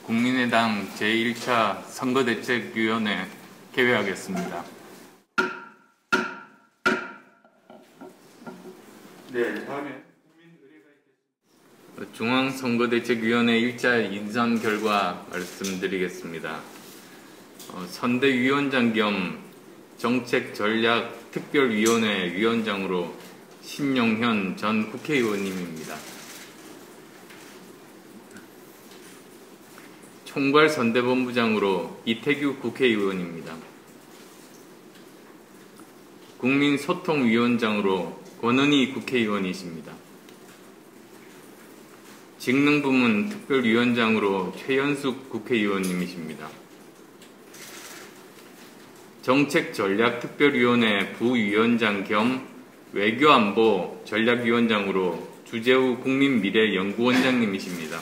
국민의당 제1차 선거대책위원회 개회하겠습니다. 네, 다음에 중앙선거대책위원회 1차 인선 결과 말씀드리겠습니다. 선대위원장 겸 정책전략특별위원회 위원장으로 신용현 전 국회의원님입니다. 총괄선대본부장으로 이태규 국회의원입니다. 국민소통위원장으로 권은희 국회의원이십니다. 직능부문 특별위원장으로 최연숙 국회의원님이십니다. 정책전략특별위원회 부위원장 겸 외교안보 전략위원장으로 주재우 국민미래연구원장님이십니다.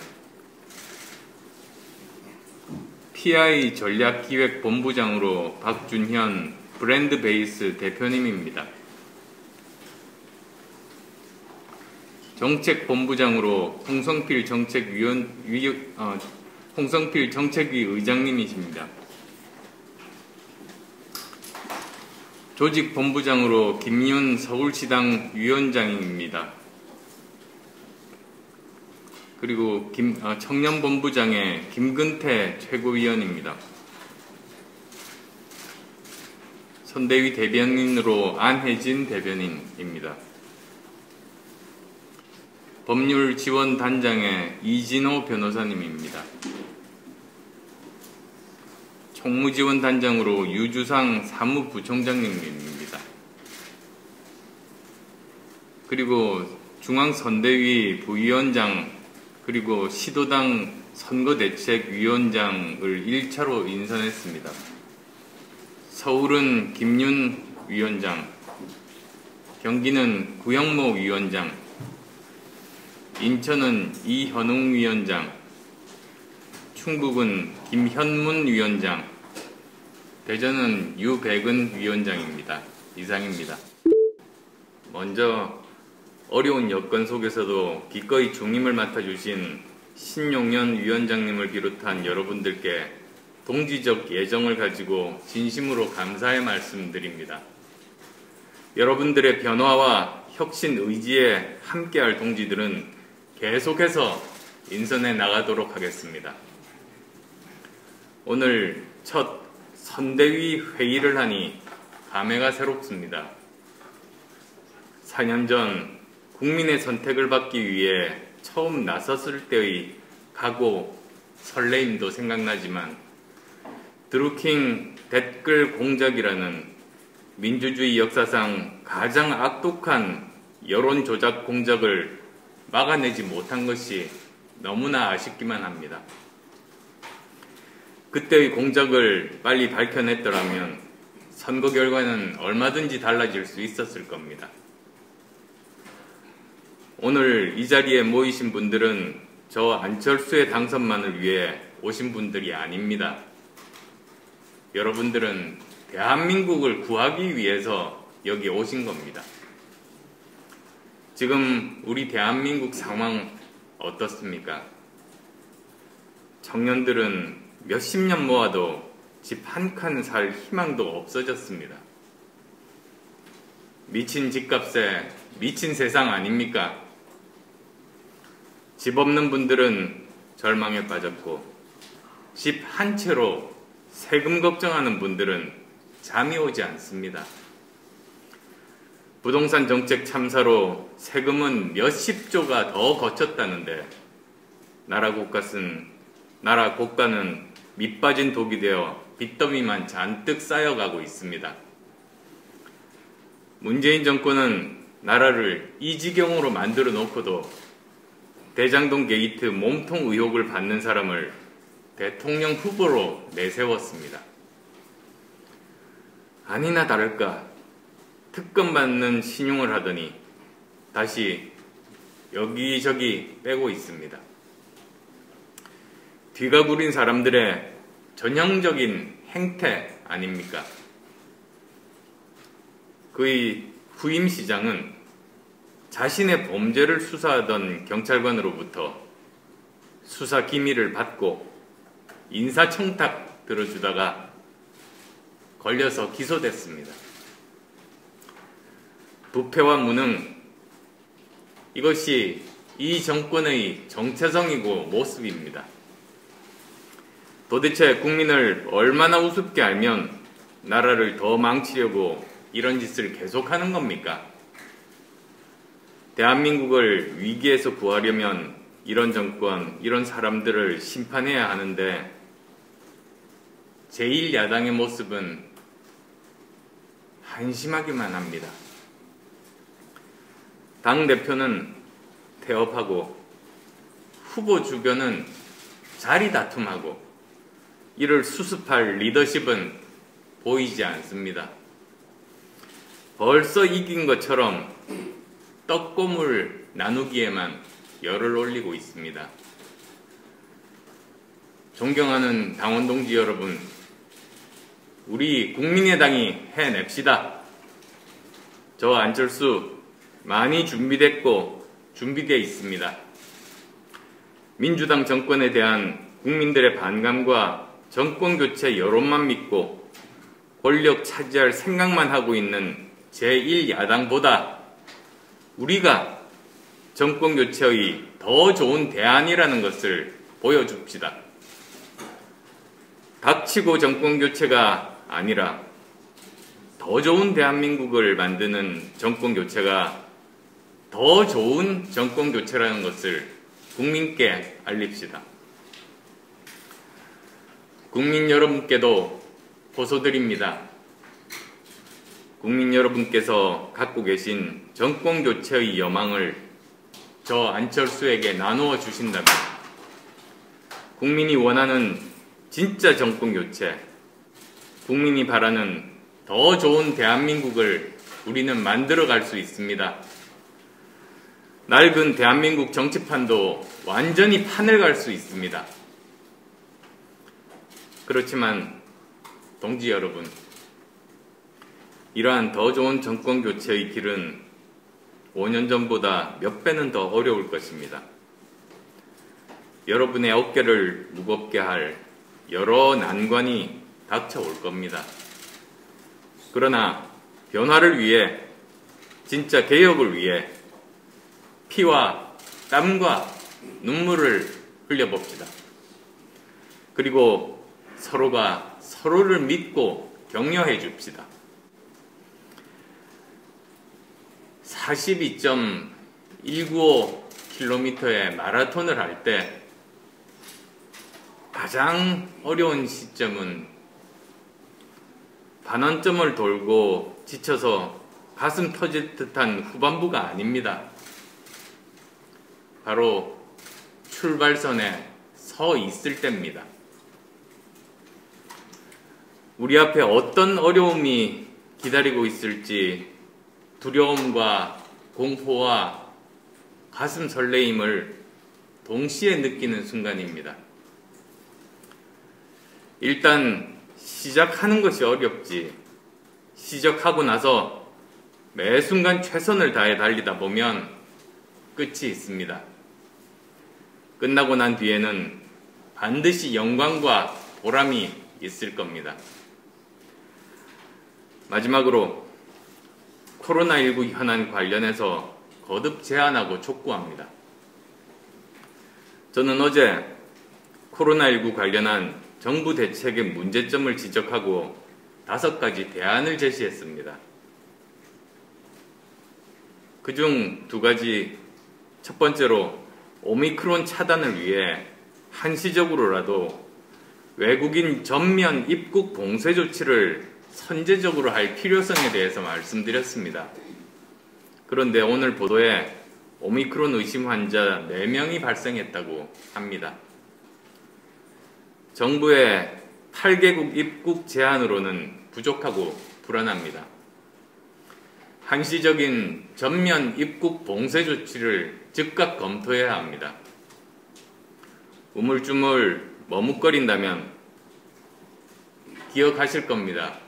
PI 전략기획본부장으로 박준현 브랜드베이스 대표님입니다. 정책본부장으로 홍성필 정책위 의장님이십니다. 조직본부장으로 김윤 서울시당 위원장입니다. 그리고 청년본부장의 김근태 최고위원입니다. 선대위 대변인으로 안혜진 대변인입니다. 법률지원단장의 이진호 변호사님입니다. 총무지원단장으로 유주상 사무부총장님입니다. 그리고 중앙선대위 부위원장 그리고 시도당 선거대책위원장을 1차로 인선했습니다. 서울은 김윤 위원장, 경기는 구영모 위원장, 인천은 이현웅 위원장, 충북은 김현문 위원장, 대전은 유백은 위원장입니다. 이상입니다. 먼저 어려운 여건 속에서도 기꺼이 중임을 맡아주신 신용현 위원장님을 비롯한 여러분들께 동지적 예정을 가지고 진심으로 감사의 말씀드립니다. 여러분들의 변화와 혁신 의지에 함께할 동지들은 계속해서 인선해 나가도록 하겠습니다. 오늘 첫 선대위 회의를 하니 감회가 새롭습니다. 4년 전 국민의 선택을 받기 위해 처음 나섰을 때의 각오, 설레임도 생각나지만 드루킹 댓글 공작이라는 민주주의 역사상 가장 악독한 여론 조작 공작을 막아내지 못한 것이 너무나 아쉽기만 합니다. 그때의 공작을 빨리 밝혀냈더라면 선거 결과는 얼마든지 달라질 수 있었을 겁니다. 오늘 이 자리에 모이신 분들은 저 안철수의 당선만을 위해 오신 분들이 아닙니다. 여러분들은 대한민국을 구하기 위해서 여기 오신 겁니다. 지금 우리 대한민국 상황 어떻습니까? 청년들은 몇십 년 모아도 집 한 칸 살 희망도 없어졌습니다. 미친 집값에 미친 세상 아닙니까? 집 없는 분들은 절망에 빠졌고 집 한 채로 세금 걱정하는 분들은 잠이 오지 않습니다. 부동산 정책 참사로 세금은 몇십조가 더 거쳤다는데 나라 고가는 밑빠진 독이 되어 빚더미만 잔뜩 쌓여가고 있습니다. 문재인 정권은 나라를 이 지경으로 만들어 놓고도 대장동 게이트 몸통 의혹을 받는 사람을 대통령 후보로 내세웠습니다. 아니나 다를까 특검 받는 신용을 하더니 다시 여기저기 빼고 있습니다. 뒤가 구린 사람들의 전형적인 행태 아닙니까? 그의 후임 시장은 자신의 범죄를 수사하던 경찰관으로부터 수사 기밀을 받고 인사청탁 들어주다가 걸려서 기소됐습니다. 부패와 무능, 이것이 이 정권의 정체성이고 모습입니다. 도대체 국민을 얼마나 우습게 알면 나라를 더 망치려고 이런 짓을 계속하는 겁니까? 대한민국을 위기에서 구하려면 이런 정권, 이런 사람들을 심판해야 하는데 제1야당의 모습은 한심하기만 합니다. 당대표는 태업하고 후보 주변은 자리 다툼하고 이를 수습할 리더십은 보이지 않습니다. 벌써 이긴 것처럼 떡고물 나누기에만 열을 올리고 있습니다. 존경하는 당원 동지 여러분, 우리 국민의당이 해냅시다. 저 안철수 많이 준비되어 있습니다. 민주당 정권에 대한 국민들의 반감과 정권교체 여론만 믿고 권력 차지할 생각만 하고 있는 제1야당보다 우리가 정권교체의 더 좋은 대안이라는 것을 보여줍시다. 닥치고 정권교체가 아니라 더 좋은 대한민국을 만드는 정권교체가 더 좋은 정권교체라는 것을 국민께 알립시다. 국민 여러분께도 호소드립니다. 국민 여러분께서 갖고 계신 정권교체의 여망을 저 안철수에게 나누어 주신다면 국민이 원하는 진짜 정권교체, 국민이 바라는 더 좋은 대한민국을 우리는 만들어갈 수 있습니다. 낡은 대한민국 정치판도 완전히 판을 갈 수 있습니다. 그렇지만 동지 여러분, 이러한 더 좋은 정권교체의 길은 5년 전보다 몇 배는 더 어려울 것입니다. 여러분의 어깨를 무겁게 할 여러 난관이 닥쳐올 겁니다. 그러나 변화를 위해, 진짜 개혁을 위해 피와 땀과 눈물을 흘려봅시다. 그리고 서로가 서로를 믿고 격려해 줍시다. 42.195km의 마라톤을 할 때 가장 어려운 시점은 반환점을 돌고 지쳐서 가슴 터질 듯한 후반부가 아닙니다. 바로 출발선에 서 있을 때입니다. 우리 앞에 어떤 어려움이 기다리고 있을지 두려움과 공포와 가슴 설레임을 동시에 느끼는 순간입니다. 일단 시작하는 것이 어렵지, 시작하고 나서 매 순간 최선을 다해 달리다 보면 끝이 있습니다. 끝나고 난 뒤에는 반드시 영광과 보람이 있을 겁니다. 마지막으로 코로나19 현안 관련해서 거듭 제안하고 촉구합니다. 저는 어제 코로나19 관련한 정부 대책의 문제점을 지적하고 5가지 대안을 제시했습니다. 그중 2가지, 첫 번째로 오미크론 차단을 위해 한시적으로라도 외국인 전면 입국 봉쇄 조치를 선제적으로 할 필요성에 대해서 말씀드렸습니다. 그런데 오늘 보도에 오미크론 의심 환자 4명이 발생했다고 합니다. 정부의 8개국 입국 제한으로는 부족하고 불안합니다. 한시적인 전면 입국 봉쇄 조치를 즉각 검토해야 합니다. 우물쭈물 머뭇거린다면 기억하실 겁니다.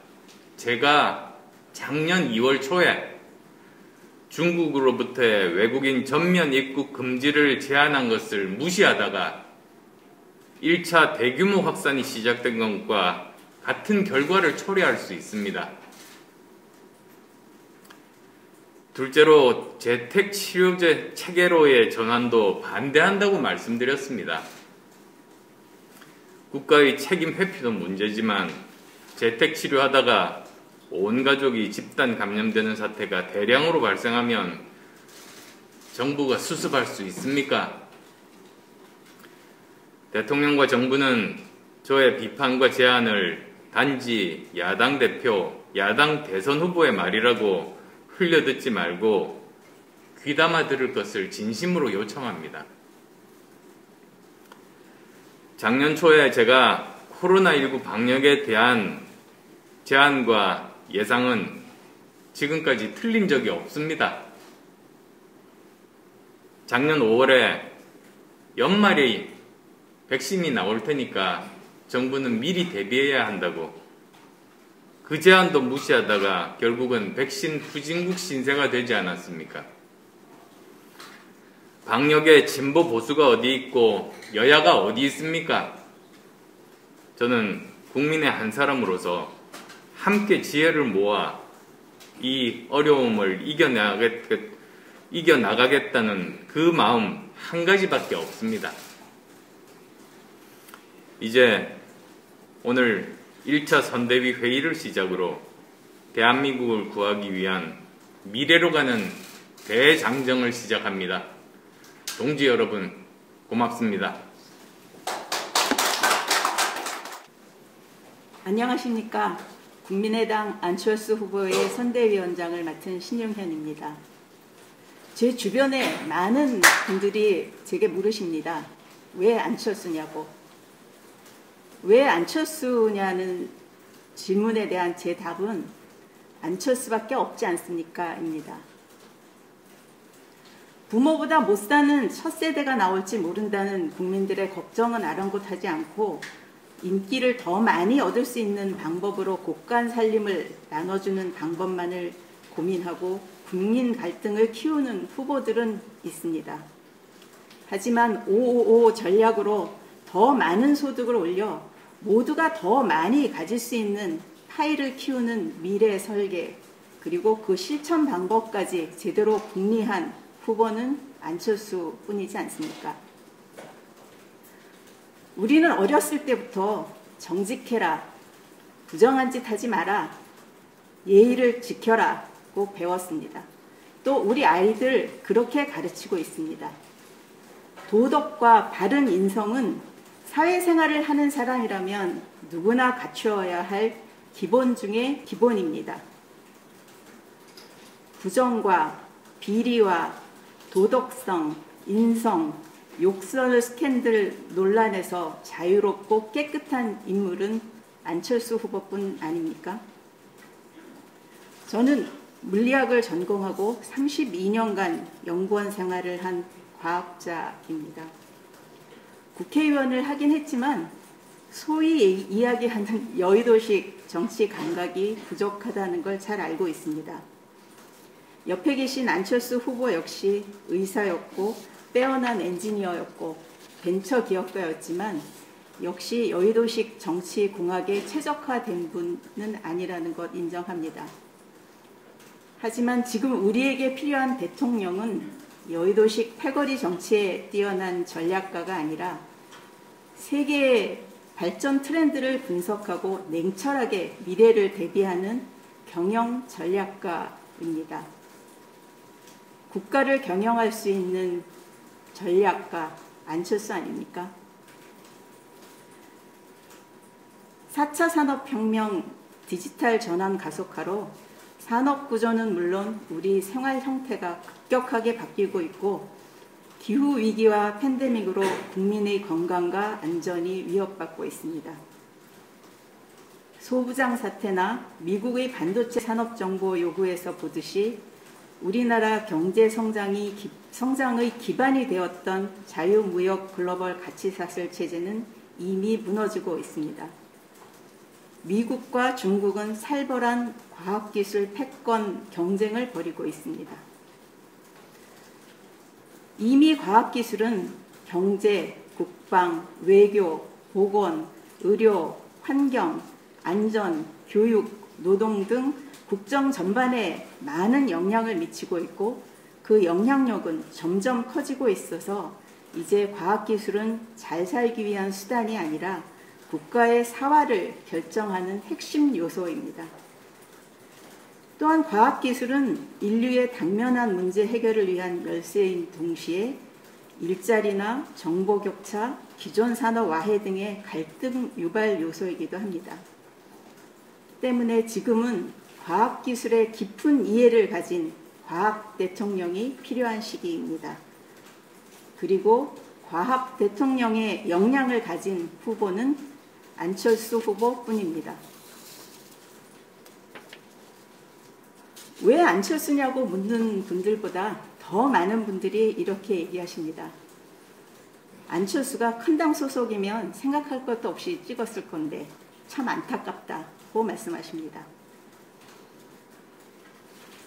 제가 작년 2월 초에 중국으로부터의 외국인 전면 입국 금지를 제한한 것을 무시하다가 1차 대규모 확산이 시작된 것과 같은 결과를 초래할 수 있습니다. 둘째로 재택치료제 체계로의 전환도 반대한다고 말씀드렸습니다. 국가의 책임 회피도 문제지만 재택치료하다가 온 가족이 집단 감염되는 사태가 대량으로 발생하면 정부가 수습할 수 있습니까? 대통령과 정부는 저의 비판과 제안을 단지 야당 대표, 야당 대선 후보의 말이라고 흘려듣지 말고 귀담아 들을 것을 진심으로 요청합니다. 작년 초에 제가 코로나19 방역에 대한 제안과 예상은 지금까지 틀린 적이 없습니다. 작년 5월에 연말에 백신이 나올 테니까 정부는 미리 대비해야 한다고 그 제안도 무시하다가 결국은 백신 후진국 신세가 되지 않았습니까? 방역에 진보 보수가 어디 있고 여야가 어디 있습니까? 저는 국민의 한 사람으로서 함께 지혜를 모아 이 어려움을 이겨나가겠다는 그 마음 한 가지밖에 없습니다. 이제 오늘 1차 선대위 회의를 시작으로 대한민국을 구하기 위한 미래로 가는 대장정을 시작합니다. 동지 여러분, 고맙습니다. 안녕하십니까. 국민의당 안철수 후보의 선대위원장을 맡은 신용현입니다. 제 주변에 많은 분들이 제게 물으십니다. 왜 안철수냐고. 왜 안철수냐는 질문에 대한 제 답은 안철수밖에 없지 않습니까? 입니다. 부모보다 못 사는 첫 세대가 나올지 모른다는 국민들의 걱정은 아랑곳하지 않고 인기를 더 많이 얻을 수 있는 방법으로 곳간 살림을 나눠주는 방법만을 고민하고 국민 갈등을 키우는 후보들은 있습니다. 하지만 555 전략으로 더 많은 소득을 올려 모두가 더 많이 가질 수 있는 파이를 키우는 미래 설계 그리고 그 실천 방법까지 제대로 궁리한 후보는 안철수 뿐이지 않습니까? 우리는 어렸을 때부터 정직해라, 부정한 짓 하지 마라, 예의를 지켜라고 배웠습니다. 또 우리 아이들 그렇게 가르치고 있습니다. 도덕과 바른 인성은 사회생활을 하는 사람이라면 누구나 갖추어야 할 기본 중에 기본입니다. 부정과 비리와 도덕성, 인성, 욕설 스캔들 논란에서 자유롭고 깨끗한 인물은 안철수 후보뿐 아닙니까? 저는 물리학을 전공하고 32년간 연구원 생활을 한 과학자입니다. 국회의원을 하긴 했지만 소위 이야기하는 여의도식 정치 감각이 부족하다는 걸 잘 알고 있습니다. 옆에 계신 안철수 후보 역시 의사였고 빼어난 엔지니어였고 벤처 기업가였지만 역시 여의도식 정치 공학에 최적화된 분은 아니라는 것 인정합니다. 하지만 지금 우리에게 필요한 대통령은 여의도식 패거리 정치에 뛰어난 전략가가 아니라 세계의 발전 트렌드를 분석하고 냉철하게 미래를 대비하는 경영 전략가입니다. 국가를 경영할 수 있는 전략가 안철수 아닙니까? 4차 산업혁명 디지털 전환 가속화로 산업구조는 물론 우리 생활 형태가 급격하게 바뀌고 있고 기후위기와 팬데믹으로 국민의 건강과 안전이 위협받고 있습니다. 소부장 사태나 미국의 반도체 산업정보 요구에서 보듯이 우리나라 경제 성장의 기반이 되었던 자유무역 글로벌 가치사슬 체제는 이미 무너지고 있습니다. 미국과 중국은 살벌한 과학기술 패권 경쟁을 벌이고 있습니다. 이미 과학기술은 경제, 국방, 외교, 보건, 의료, 환경, 안전, 교육, 노동 등 국정 전반에 많은 영향을 미치고 있고 그 영향력은 점점 커지고 있어서 이제 과학기술은 잘 살기 위한 수단이 아니라 국가의 사활을 결정하는 핵심 요소입니다. 또한 과학기술은 인류의 당면한 문제 해결을 위한 열쇠인 동시에 일자리나 정보격차, 기존 산업 와해 등의 갈등 유발 요소이기도 합니다. 때문에 지금은 과학기술의 깊은 이해를 가진 과학 대통령이 필요한 시기입니다. 그리고 과학 대통령의 역량을 가진 후보는 안철수 후보뿐입니다. 왜 안철수냐고 묻는 분들보다 더 많은 분들이 이렇게 얘기하십니다. 안철수가 큰 당 소속이면 생각할 것도 없이 찍었을 건데 참 안타깝다고 말씀하십니다.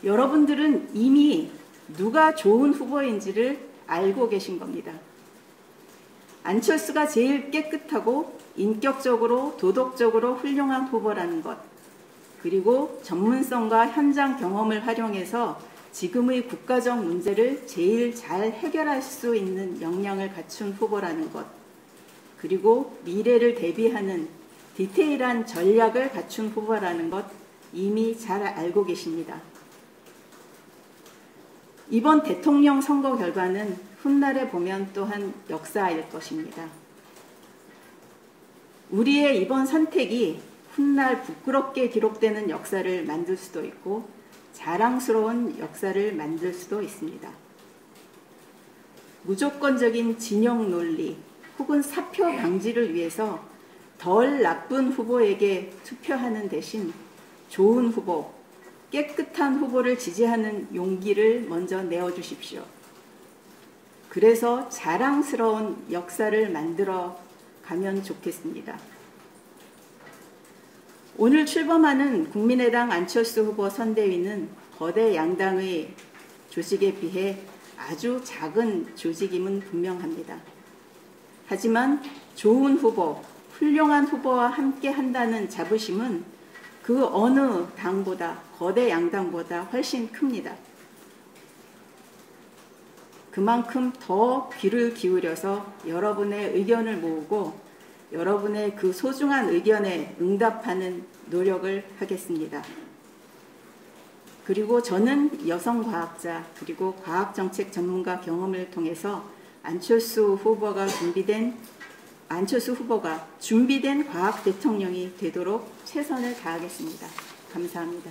여러분들은 이미 누가 좋은 후보인지를 알고 계신 겁니다. 안철수가 제일 깨끗하고 인격적으로 도덕적으로 훌륭한 후보라는 것, 그리고 전문성과 현장 경험을 활용해서 지금의 국가적 문제를 제일 잘 해결할 수 있는 역량을 갖춘 후보라는 것, 그리고 미래를 대비하는 디테일한 전략을 갖춘 후보라는 것 이미 잘 알고 계십니다. 이번 대통령 선거 결과는 훗날에 보면 또한 역사일 것입니다. 우리의 이번 선택이 훗날 부끄럽게 기록되는 역사를 만들 수도 있고 자랑스러운 역사를 만들 수도 있습니다. 무조건적인 진영 논리 혹은 사표 방지를 위해서 덜 나쁜 후보에게 투표하는 대신 좋은 후보, 깨끗한 후보를 지지하는 용기를 먼저 내어주십시오. 그래서 자랑스러운 역사를 만들어 가면 좋겠습니다. 오늘 출범하는 국민의당 안철수 후보 선대위는 거대 양당의 조직에 비해 아주 작은 조직임은 분명합니다. 하지만 좋은 후보, 훌륭한 후보와 함께 한다는 자부심은 그 어느 당보다, 거대 양당보다 훨씬 큽니다. 그만큼 더 귀를 기울여서 여러분의 의견을 모으고 여러분의 그 소중한 의견에 응답하는 노력을 하겠습니다. 그리고 저는 여성과학자 그리고 과학정책 전문가 경험을 통해서 안철수 후보가 준비된 과학 대통령이 되도록 최선을 다하겠습니다. 감사합니다.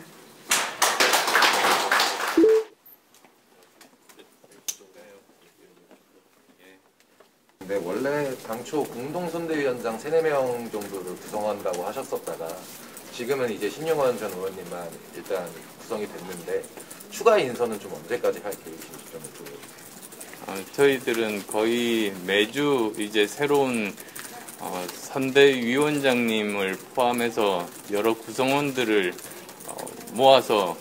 네, 원래 당초 공동선대위원장 3, 4명 정도를 구성한다고 하셨었다가 지금은 이제 신용원 전 의원님만 일단 구성이 됐는데 추가 인선은 좀 언제까지 할 계획이신지 좀 여쭤보겠습니다. 저희들은 거의 매주 이제 새로운 선대위원장님을 포함해서 여러 구성원들을 모아서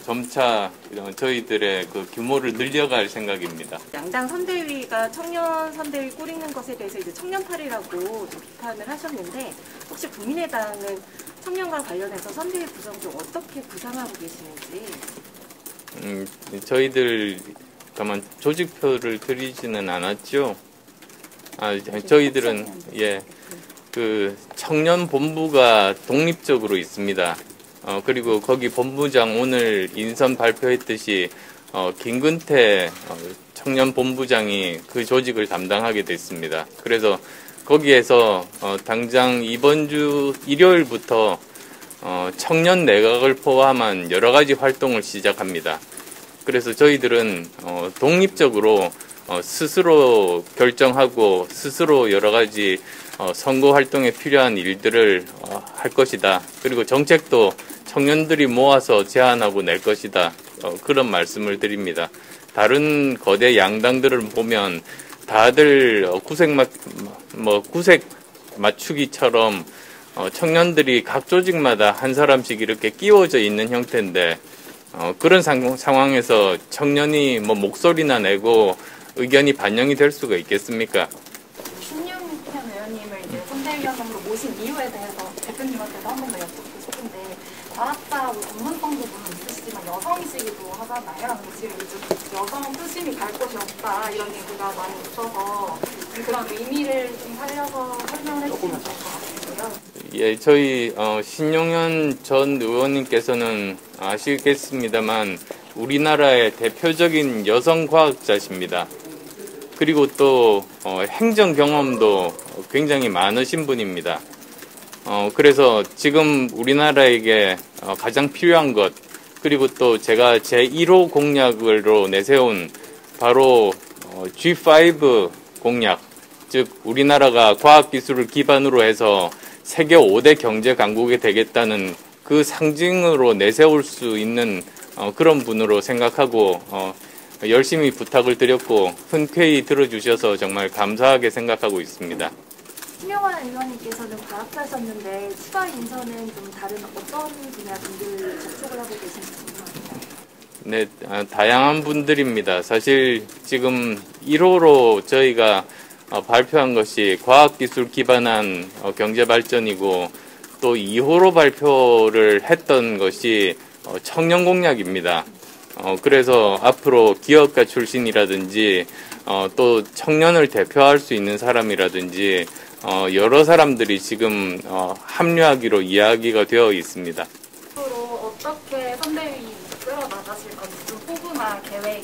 점차 저희들의 그 규모를 늘려갈 생각입니다. 양당 선대위가 청년 선대위 꾸리는 것에 대해서 이제 청년팔이라고 비판을 하셨는데 혹시 국민의당은 청년과 관련해서 선대위 구성 좀 어떻게 구상하고 계시는지? 저희들 가만 조직표를 드리지는 않았죠. 저희들은 그 청년 본부가 독립적으로 있습니다. 그리고 거기 본부장 오늘 인선 발표했듯이 김근태 청년 본부장이 그 조직을 담당하게 됐습니다. 그래서 거기에서 당장 이번 주 일요일부터 청년 내각을 포함한 여러 가지 활동을 시작합니다. 그래서 저희들은 독립적으로 스스로 결정하고 스스로 여러 가지 선거 활동에 필요한 일들을 할 것이다. 그리고 정책도 청년들이 모아서 제안하고 낼 것이다. 그런 말씀을 드립니다. 다른 거대 양당들을 보면 다들 구색 맞추기처럼 청년들이 각 조직마다 한 사람씩 이렇게 끼워져 있는 형태인데 그런 상황에서 청년이 목소리나 내고 의견이 반영이 될 수가 있겠습니까? 신용현 의원님을 이제 선대위 선대위원장으로 모신 이유에 대해서 대표님한테도 한 번 더 여쭙고 싶은데 과학자 전문성 부분은 있으시지만 여성이시기도 하잖아요. 지금 요즘 여성 표심이 갈 곳이 없다 이런 얘기가 많이 있어서 그런 의미를 좀 살려서 설명을 해주시면 좋을 것 같은데요. 예, 저희 신용현 전 의원님께서는 아시겠습니다만 우리나라의 대표적인 여성 과학자십니다. 그리고 또 행정 경험도 굉장히 많으신 분입니다. 그래서 지금 우리나라에게 가장 필요한 것, 그리고 또 제가 제1호 공약으로 내세운 바로 G5 공약, 즉 우리나라가 과학기술을 기반으로 해서 세계 5대 경제 강국이 되겠다는 그 상징으로 내세울 수 있는 그런 분으로 생각하고 열심히 부탁을 드렸고 흔쾌히 들어주셔서 정말 감사하게 생각하고 있습니다. 신용환 의원님께서는 과학자셨는데 추가 인선은 좀 다른 어떤 분야 분들 접촉을 하고 계신지 궁금합니다. 네, 다양한 분들입니다. 사실 지금 1호로 저희가 발표한 것이 과학기술 기반한 경제발전이고 또 2호로 발표를 했던 것이 청년 공약입니다. 그래서 앞으로 기업가 출신이라든지 또 청년을 대표할 수 있는 사람이라든지 여러 사람들이 지금 합류하기로 이야기가 되어 있습니다. 앞으로 어떻게 선대위 끌어 나가실 건지 좀 포부나 계획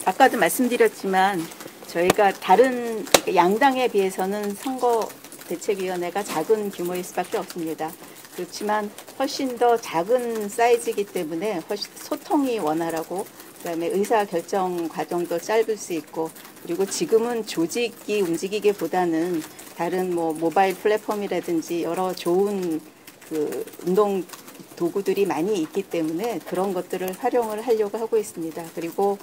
아까도 말씀드렸지만 저희가 다른 양당에 비해서는 선거대책위원회가 작은 규모일 수밖에 없습니다. 그렇지만 훨씬 더 작은 사이즈이기 때문에 훨씬 소통이 원활하고 그다음에 의사결정 과정도 짧을 수 있고 그리고 지금은 조직이 움직이기보다는 다른 모바일 플랫폼이라든지 여러 좋은 그 운동 도구들이 많이 있기 때문에 그런 것들을 활용을 하려고 하고 있습니다. 그리고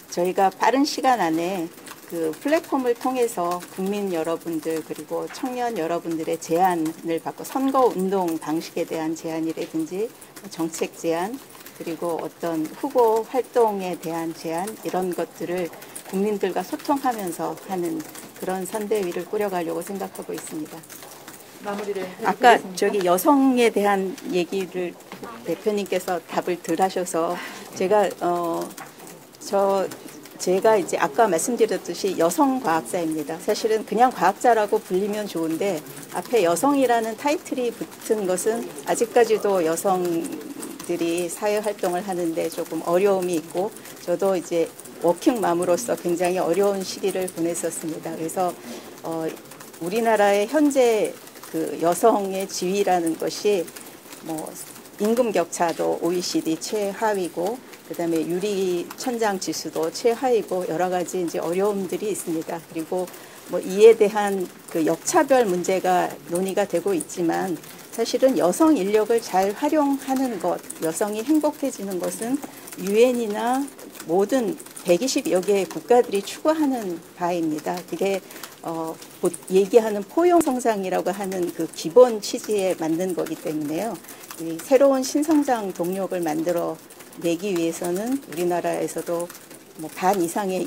저희가 빠른 시간 안에 그 플랫폼을 통해서 국민 여러분들 그리고 청년 여러분들의 제안을 받고 선거운동 방식에 대한 제안이라든지 정책 제안 그리고 어떤 후보 활동에 대한 제안 이런 것들을 국민들과 소통하면서 하는 그런 선대위를 꾸려가려고 생각하고 있습니다. 마무리를 아까 저기 여성에 대한 얘기를 대표님께서 답을 덜 하셔서 제가 제가 이제 아까 말씀드렸듯이 여성 과학자입니다. 사실은 그냥 과학자라고 불리면 좋은데 앞에 여성이라는 타이틀이 붙은 것은 아직까지도 여성들이 사회 활동을 하는데 조금 어려움이 있고 저도 이제 워킹맘으로서 굉장히 어려운 시기를 보냈었습니다. 그래서 우리나라의 현재 그 여성의 지위라는 것이 임금 격차도 OECD 최하위고 그다음에 유리 천장 지수도 최하위고 여러 가지 이제 어려움들이 있습니다. 그리고 이에 대한 그 역차별 문제가 논의가 되고 있지만 사실은 여성 인력을 잘 활용하는 것, 여성이 행복해지는 것은 유엔이나 모든 120여 개의 국가들이 추구하는 바입니다. 그게 얘기하는 포용 성장이라고 하는 그 기본 취지에 맞는 거기 때문에요. 이 새로운 신성장 동력을 만들어 내기 위해서는 우리나라에서도 반 이상의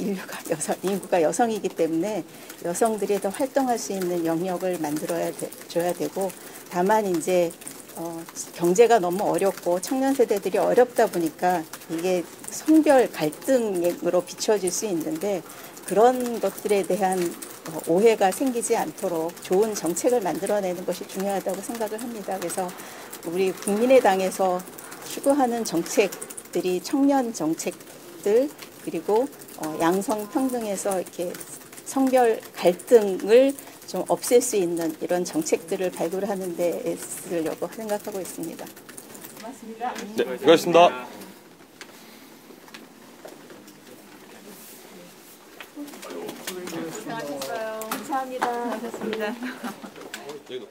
인구가 여성이기 때문에 여성들이 더 활동할 수 있는 영역을 줘야 되고 다만 이제 경제가 너무 어렵고 청년 세대들이 어렵다 보니까 이게 성별 갈등으로 비춰질 수 있는데 그런 것들에 대한 오해가 생기지 않도록 좋은 정책을 만들어내는 것이 중요하다고 생각을 합니다. 그래서 우리 국민의당에서 추구하는 정책들이 청년 정책들 그리고 양성 평등에서 이렇게 성별 갈등을 좀 없앨 수 있는 이런 정책들을 발굴하는 데 쓰려고 생각하고 있습니다. 고맙습니다. 네, 고맙습니다. 고생하셨어요. 감사합니다. 고맙습니다. 여기도